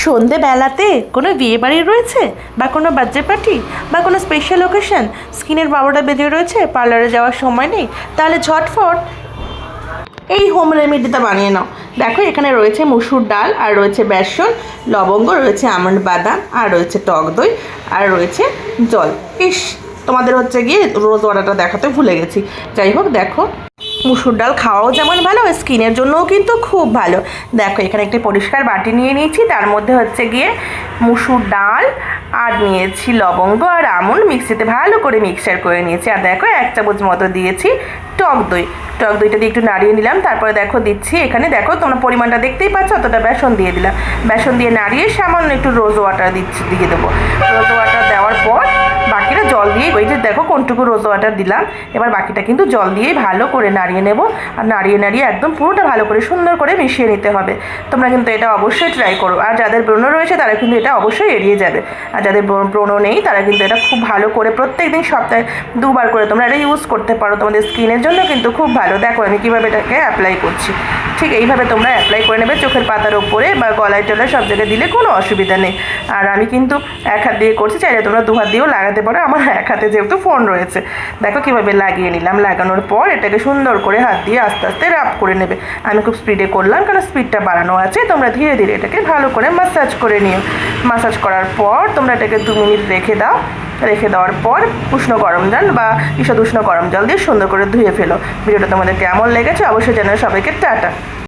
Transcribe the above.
সন্ধেবেলাতে কোনো বিয়ে বাড়ি রয়েছে বা কোনো বার্থডে পার্টি বা কোনো স্পেশাল ওকেশন, স্কিনের বারোটা বেজে রয়েছে, পার্লারে যাওয়ার সময় নেই, তাহলে ঝটফট এই হোম রেমেডিটা বানিয়ে নাও। দেখো এখানে রয়েছে মুসুর ডাল, আর রয়েছে বেসন, লবঙ্গ, রয়েছে আমন্ড বাদাম, আর রয়েছে টক দই, আর রয়েছে জল। ইস, তোমাদের হচ্ছে গিয়ে রোজ ওয়াটারটা দেখাতে ভুলে গেছি। যাই হোক, দেখো মুসুর ডাল খাওয়াও যেমন ভালো, স্কিনের জন্যও কিন্তু খুব ভালো। দেখো এখানে একটি পরিষ্কার বাটি নিয়ে নিয়েছি, তার মধ্যে হচ্ছে গিয়ে মুসুর ডাল আর নিয়েছি লবঙ্গ আর আমন্ড, মিক্সিতে ভালো করে মিক্সচার করে নিয়েছি। আর দেখো 1 চামচ মতো দিয়েছি টক দই। টক দইটা দিয়ে একটু নাড়িয়ে নিলাম। তারপরে দেখো দিচ্ছি এখানে, দেখো তোমরা পরিমাণটা দেখতেই পাচ্ছ, অতটা বেসন দিয়ে দিলাম। বেসন দিয়ে নাড়িয়ে সামান্য একটু রোজ ওয়াটার দিয়ে দেবো। রোজ ওয়াটার দেওয়ার পর বাকিটা জল দিয়ে, ওই যে দেখো কোনটুকু রোজ ওয়াটার দিলাম, এবার বাকিটা কিন্তু জল দিয়েই ভালো করে নাড়িয়ে নেব। আর নাড়িয়ে নাড়িয়ে একদম পুরোটা ভালো করে সুন্দর করে মিশিয়ে নিতে হবে। তোমরা কিন্তু এটা অবশ্যই ট্রাই করো। আর যাদের ব্রণ রয়েছে তারা কিন্তু এটা অবশ্যই এড়িয়ে যাবে। আর যাদের ব্রণ নেই তারা কিন্তু এটা খুব ভালো করে প্রত্যেক দিন সপ্তাহে 2 বার করে তোমরা এটা ইউজ করতে পারো। তোমাদের স্কিনের জন্য কিন্তু খুব ভালো। দেখো আমি কীভাবে এটাকে অ্যাপ্লাই করছি, ঠিক এইভাবে তোমরা অ্যাপ্লাই করে নেবে চোখের পাতার ওপরে বা গলায় টলায় সব জায়গায় দিলে কোনো অসুবিধা নেই। আর আমি কিন্তু 1 হাত দিয়ে করছি, চাইলে তোমরা 2 হাত দিয়েও লাগাতে পারো। আমার 1 হাতে যেহেতু ফোন রয়েছে। দেখো কীভাবে লাগিয়ে নিলাম। লাগানোর পর এটাকে সুন্দর করে হাত দিয়ে আস্তে আস্তে রাব করে নেবে। আমি খুব স্পিডে করলাম কারণ স্পিডটা বাড়ানো আছে। তোমরা ধীরে ধীরে এটাকে ভালো করে ম্যাসাজ করে নিও। ম্যাসাজ করার পর তোমরা এটাকে 2 মিনিট রেখে দাও। রেখে দেওয়ার পর উষ্ণ গরম জল বা ঈষৎ উষ্ণ গরম জল দিয়ে সুন্দর করে ধুয়ে ফেলো। ভিডিওটা তোমাদের কেমন লেগেছে অবশ্যই জানাও। সবাইকে টাটা।